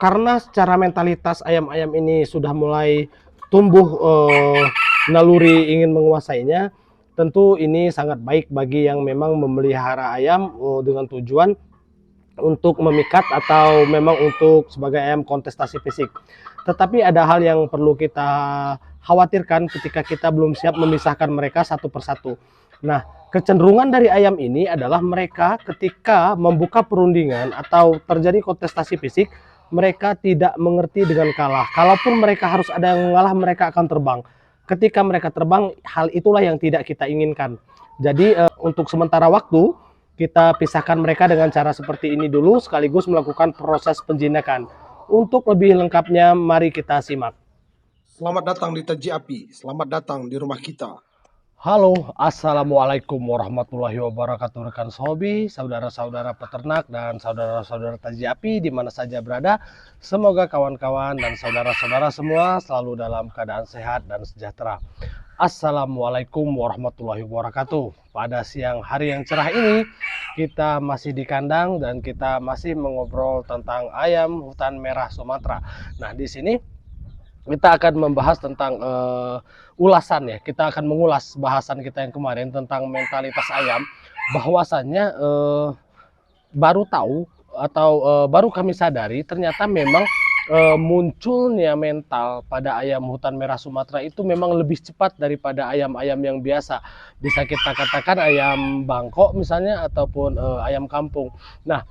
karena secara mentalitas ayam-ayam ini sudah mulai tumbuh naluri ingin menguasainya, tentu ini sangat baik bagi yang memang memelihara ayam dengan tujuan untuk memikat atau memang untuk sebagai ayam kontestasi fisik. Tetapi ada hal yang perlu kita khawatirkan ketika kita belum siap memisahkan mereka satu persatu. Nah, kecenderungan dari ayam ini adalah mereka ketika membuka perundingan atau terjadi kontestasi fisik, mereka tidak mengerti dengan kalah. Kalaupun mereka harus ada yang mengalah, mereka akan terbang. Ketika mereka terbang, hal itulah yang tidak kita inginkan. Jadi untuk sementara waktu, kita pisahkan mereka dengan cara seperti ini dulu, sekaligus melakukan proses penjinakan. Untuk lebih lengkapnya, mari kita simak. Selamat datang di Taji Api, selamat datang di rumah kita. Halo, assalamualaikum warahmatullahi wabarakatuh, rekan sobi, saudara-saudara peternak dan saudara-saudara Taji Api di mana saja berada. Semoga kawan-kawan dan saudara-saudara semua selalu dalam keadaan sehat dan sejahtera. Assalamualaikum warahmatullahi wabarakatuh. Pada siang hari yang cerah ini, kita masih di kandang dan kita masih mengobrol tentang ayam hutan merah Sumatera. Nah, di sini kita akan membahas tentang ulasan ya. Kita akan mengulas bahasan kita yang kemarin tentang mentalitas ayam. Bahwasannya baru tahu atau baru kami sadari ternyata memang munculnya mental pada ayam hutan merah Sumatera itu memang lebih cepat daripada ayam-ayam yang biasa. Bisa kita katakan ayam Bangkok misalnya ataupun ayam kampung. Nah,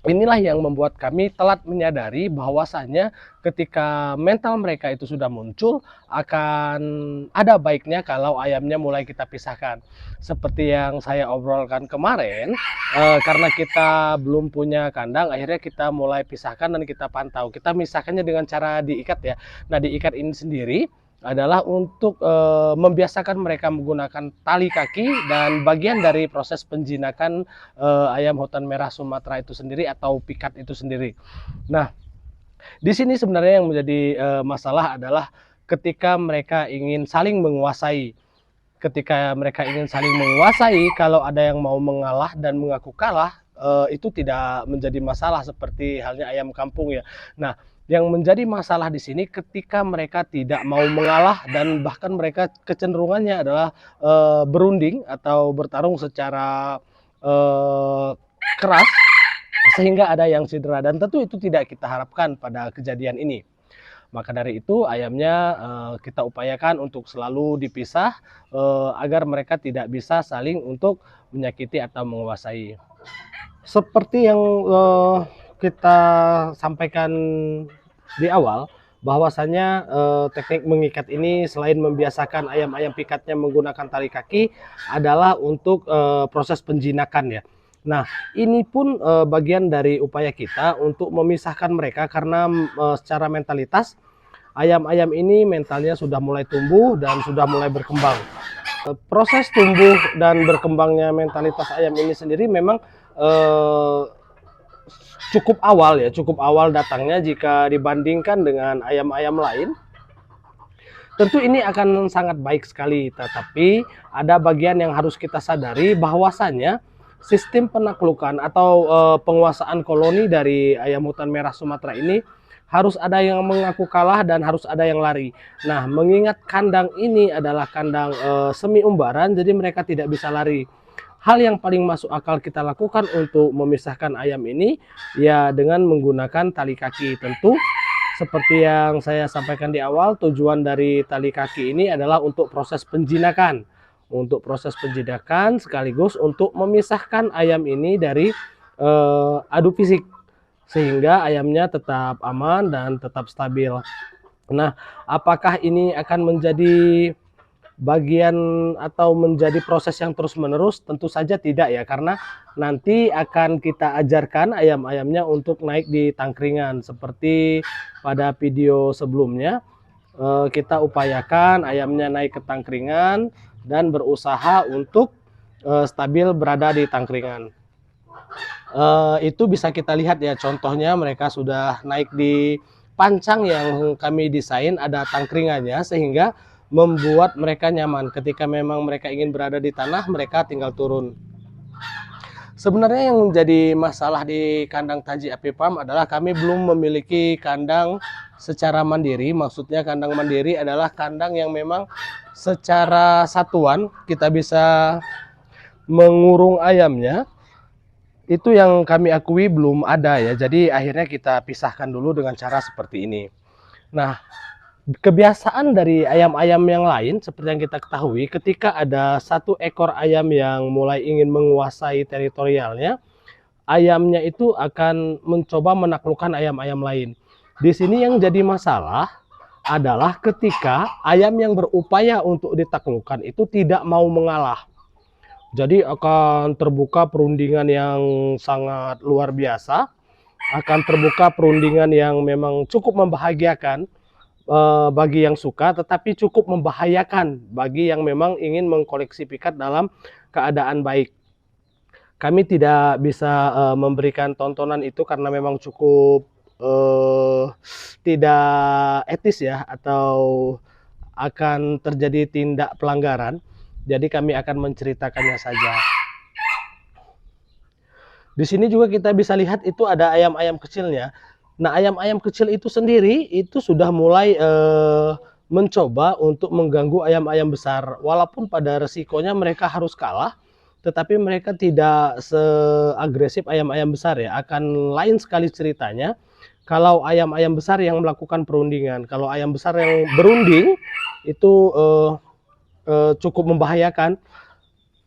inilah yang membuat kami telat menyadari bahwasannya ketika mental mereka itu sudah muncul, akan ada baiknya kalau ayamnya mulai kita pisahkan. Seperti yang saya obrolkan kemarin, karena kita belum punya kandang, akhirnya kita mulai pisahkan dan kita pantau. Kita misahkannya dengan cara diikat ya. Nah, diikat ini sendiri adalah untuk membiasakan mereka menggunakan tali kaki dan bagian dari proses penjinakan ayam hutan merah Sumatera itu sendiri atau pikat itu sendiri. Nah, di sini sebenarnya yang menjadi masalah adalah ketika mereka ingin saling menguasai. Ketika mereka ingin saling menguasai, kalau ada yang mau mengalah dan mengaku kalah, itu tidak menjadi masalah seperti halnya ayam kampung ya. Nah, yang menjadi masalah di sini ketika mereka tidak mau mengalah dan bahkan mereka kecenderungannya adalah berunding atau bertarung secara keras sehingga ada yang cedera, dan tentu itu tidak kita harapkan pada kejadian ini. Maka dari itu ayamnya kita upayakan untuk selalu dipisah agar mereka tidak bisa saling untuk menyakiti atau menguasai. Seperti yang kita sampaikan di awal, bahwasanya teknik mengikat ini selain membiasakan ayam-ayam pikatnya menggunakan tali kaki adalah untuk proses penjinakan ya. Nah, ini pun bagian dari upaya kita untuk memisahkan mereka karena secara mentalitas ayam-ayam ini mentalnya sudah mulai tumbuh dan sudah mulai berkembang. Proses tumbuh dan berkembangnya mentalitas ayam ini sendiri memang cukup awal datangnya jika dibandingkan dengan ayam-ayam lain. Tentu ini akan sangat baik sekali, tetapi ada bagian yang harus kita sadari bahwasannya sistem penaklukan atau penguasaan koloni dari ayam hutan merah Sumatera ini harus ada yang mengaku kalah dan harus ada yang lari. Nah, mengingat kandang ini adalah kandang semi umbaran, jadi mereka tidak bisa lari. Hal yang paling masuk akal kita lakukan untuk memisahkan ayam ini ya dengan menggunakan tali kaki. Tentu seperti yang saya sampaikan di awal, tujuan dari tali kaki ini adalah untuk proses penjinakan. Untuk proses penjinakan sekaligus untuk memisahkan ayam ini dari adu fisik sehingga ayamnya tetap aman dan tetap stabil. Nah, apakah ini akan menjadi bagian atau menjadi proses yang terus-menerus? Tentu saja tidak ya, karena nanti akan kita ajarkan ayam-ayamnya untuk naik di tangkringan. Seperti pada video sebelumnya, kita upayakan ayamnya naik ke tangkringan dan berusaha untuk stabil berada di tangkringan. Itu bisa kita lihat ya, contohnya mereka sudah naik di pancang yang kami desain, ada tangkringannya sehingga membuat mereka nyaman. Ketika memang mereka ingin berada di tanah, mereka tinggal turun. Sebenarnya yang menjadi masalah di kandang Taji Api Farm adalah kami belum memiliki kandang secara mandiri. Maksudnya kandang mandiri adalah kandang yang memang secara satuan kita bisa mengurung ayamnya. Itu yang kami akui belum ada ya. Jadi akhirnya kita pisahkan dulu dengan cara seperti ini. Nah, kebiasaan dari ayam-ayam yang lain seperti yang kita ketahui, ketika ada satu ekor ayam yang mulai ingin menguasai teritorialnya, ayamnya itu akan mencoba menaklukkan ayam-ayam lain. Di sini yang jadi masalah adalah ketika ayam yang berupaya untuk ditaklukkan itu tidak mau mengalah. Jadi akan terbuka perundingan yang sangat luar biasa, akan terbuka perundingan yang memang cukup membahagiakan bagi yang suka, tetapi cukup membahayakan bagi yang memang ingin mengkoleksi pikat dalam keadaan baik. Kami tidak bisa memberikan tontonan itu karena memang cukup tidak etis ya, atau akan terjadi tindak pelanggaran. Jadi kami akan menceritakannya saja. Di sini juga kita bisa lihat itu ada ayam-ayam kecilnya. Nah, ayam-ayam kecil itu sendiri itu sudah mulai mencoba untuk mengganggu ayam-ayam besar. Walaupun pada resikonya mereka harus kalah, tetapi mereka tidak seagresif ayam-ayam besar ya. Akan lain sekali ceritanya kalau ayam-ayam besar yang melakukan perundingan. Kalau ayam besar yang berunding itu cukup membahayakan.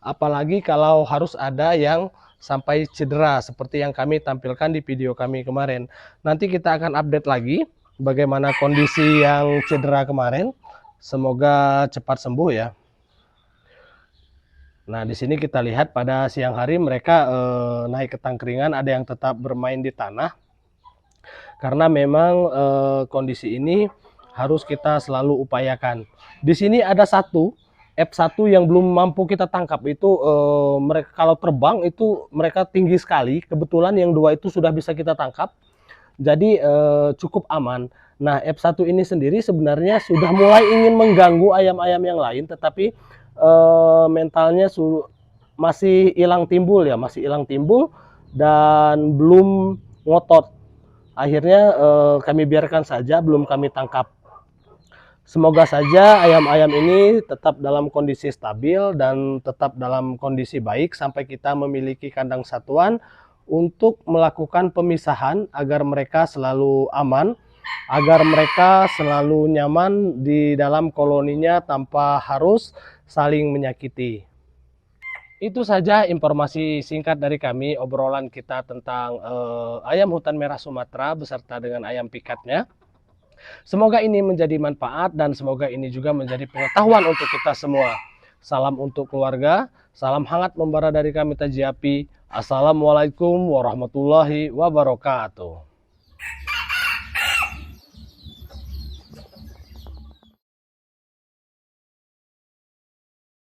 Apalagi kalau harus ada yang sampai cedera seperti yang kami tampilkan di video kami kemarin. Nanti kita akan update lagi bagaimana kondisi yang cedera kemarin. Semoga cepat sembuh ya. Nah, di sini kita lihat pada siang hari mereka naik ke tangkringan, ada yang tetap bermain di tanah. Karena memang kondisi ini harus kita selalu upayakan. Di sini ada satu F1 yang belum mampu kita tangkap itu, mereka kalau terbang itu mereka tinggi sekali. Kebetulan yang dua itu sudah bisa kita tangkap, jadi cukup aman. Nah, F1 ini sendiri sebenarnya sudah mulai ingin mengganggu ayam-ayam yang lain, tetapi mentalnya masih hilang timbul ya, masih hilang timbul dan belum ngotot. Akhirnya kami biarkan saja, belum kami tangkap. Semoga saja ayam-ayam ini tetap dalam kondisi stabil dan tetap dalam kondisi baik sampai kita memiliki kandang satuan untuk melakukan pemisahan agar mereka selalu aman, agar mereka selalu nyaman di dalam koloninya tanpa harus saling menyakiti. Itu saja informasi singkat dari kami, obrolan kita tentang ayam hutan merah Sumatera beserta dengan ayam pikatnya. Semoga ini menjadi manfaat dan semoga ini juga menjadi pengetahuan untuk kita semua. Salam untuk keluarga, salam hangat membara dari kami Taji Api. Assalamualaikum warahmatullahi wabarakatuh.